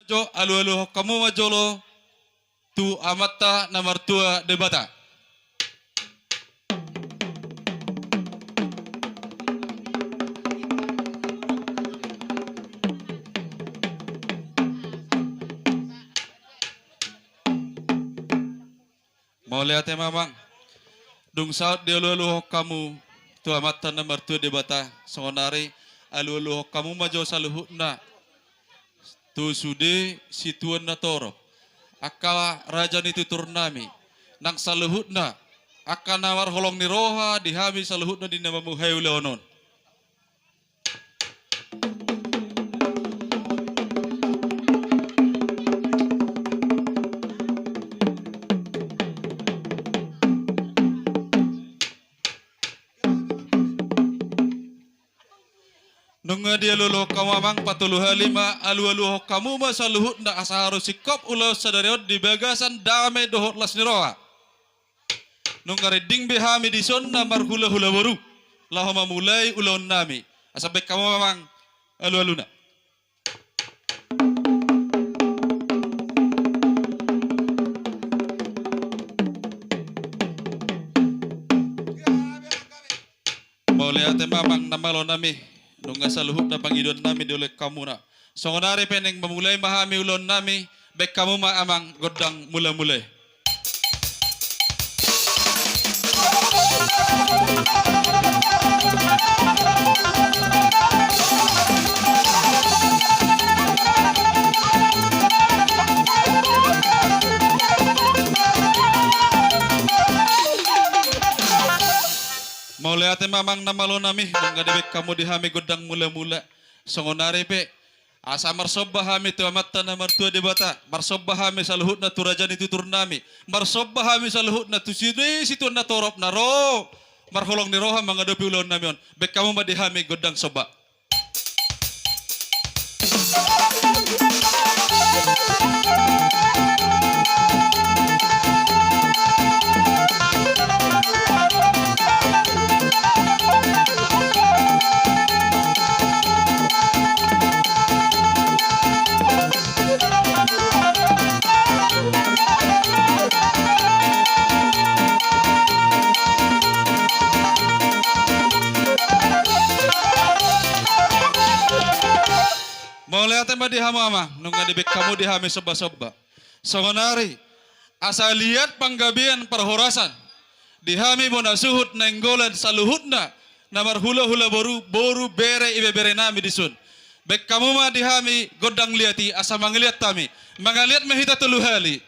Jo alu-alu kamu majolo tu amatta nomor 2 debata. Mau lihat ya mamang. Dung saat dia alu-alu kamu tu amatta nomor 2 debata. Songonari alu-alu kamu majo saluhutna. Tu sude situan na toro. Akala raja ni turnami. Nang saluhutna. Akan nawar holong ni roha dihami saluhutna di nama muhayu leonon. Nunga dia luluh kamamang patuluh halima alu-alu kamu masa luhut ndak asaharu sikop ulau sadariot di bagasan dame dohot las niroa. Nunga reding behami di son namar hula-hula baru. Lahoma mulai ulaun nami. Asabek kamu mamang alu-aluna. Mau lihat mamang namalo nami. Nunga saluhut na pangidon nami dioleh kamu na. Songonari peneng memulai mahami ulon nami. Bek kamu ma amang godang mula-mulai. Mau lihat mamang namalo nami nungga debek kamu dihami godang mula-mula songonari pe asa marsobba hami tu amatta na martua debata marsobba hami saluhut na turajan itu turnami marsobba hami saluhut na tu situ na torop na ro marholong ni roha mangadopi ulon nami on bek kamu ma dihami godang soba. Mau lihat tema di hama nunga dibek kamu dihami soba-soba. Songonari asa lihat panggabian perhorasan dihami bona suhut nenggolan saluhutna namar hula-hula boru bere ibe bere nami disun. Bek kamu mah dihami godang liati asa mangeliat tami mangaliat mahita telu hali.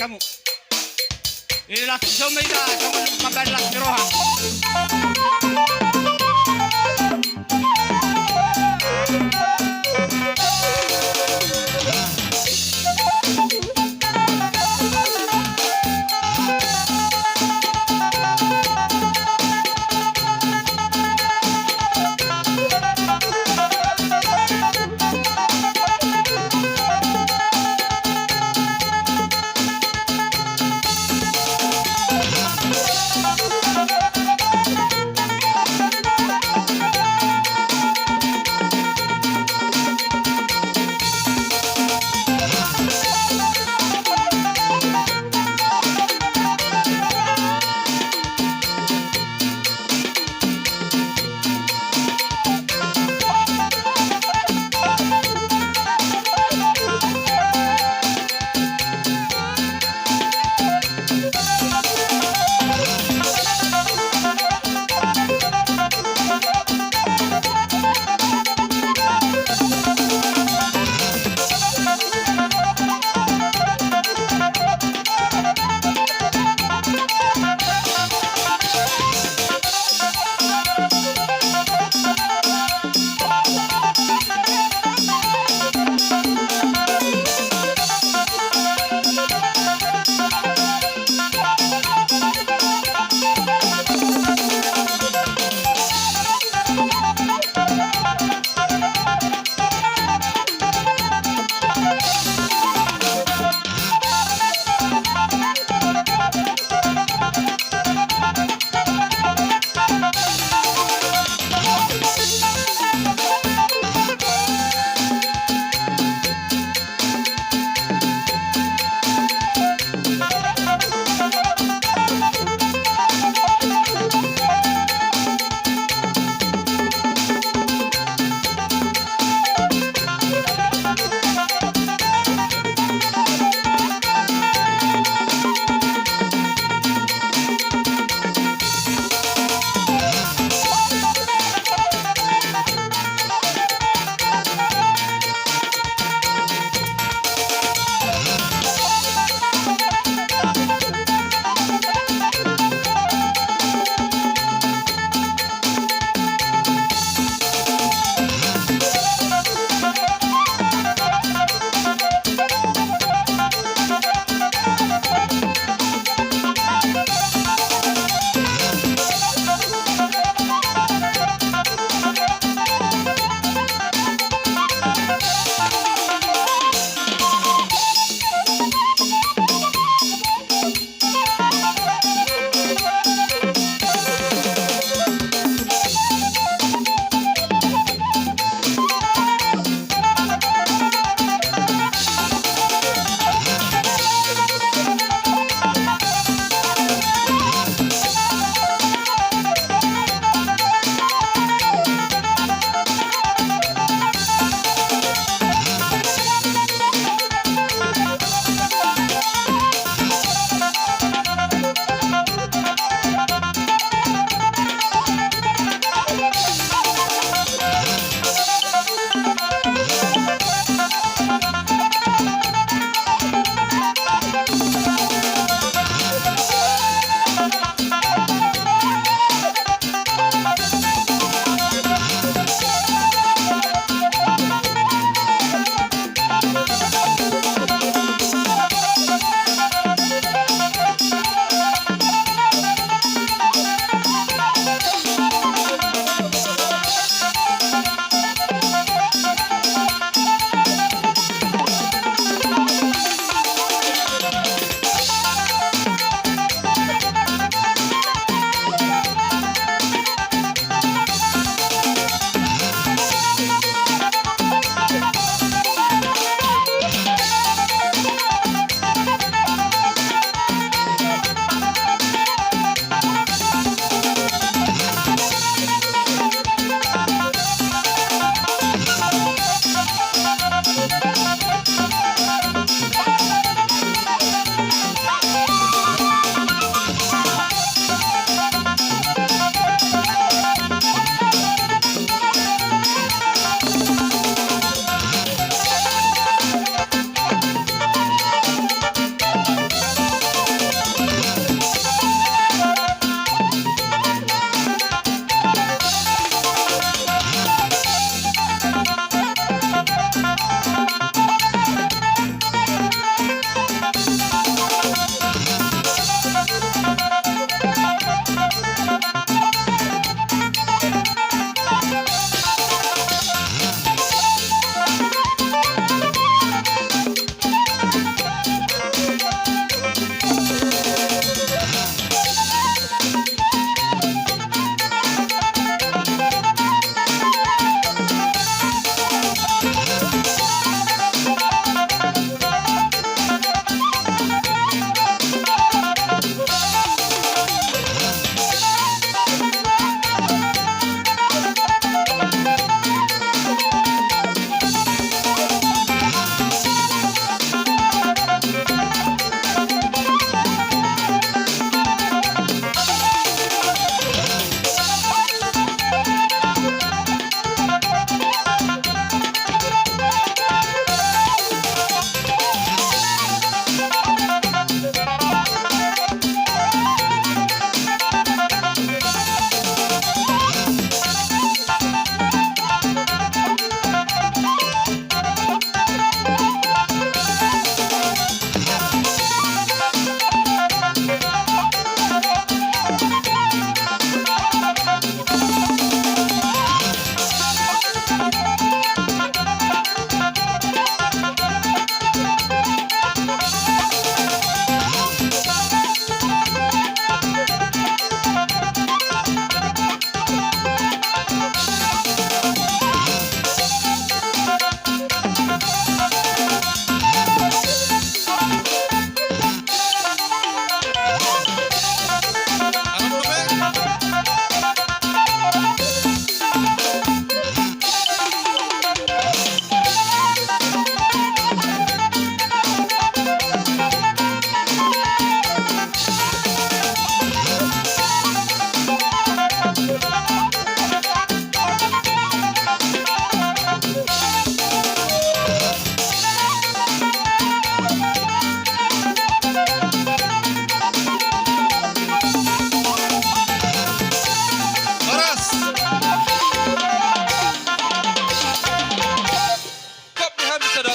kamu. Inilah Sumaida sama Magdalena Miroha.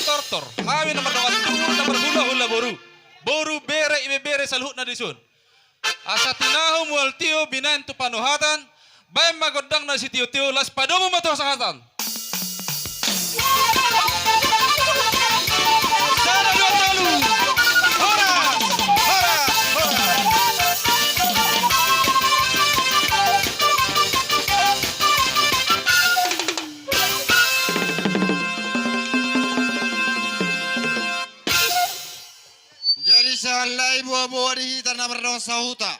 tortor. Kami nomor dawat turun nomor hula-hula boru. Boru bere ibe bere saluhut na disun. Asa tinahum wal tio binan tu panuhatan. Bayam magodang na si tio-tio las padomo matuh sangatan. Sana dua talu. Hora, hora, hora. Jadi sehalai buah-buah di tanah berdosa huta.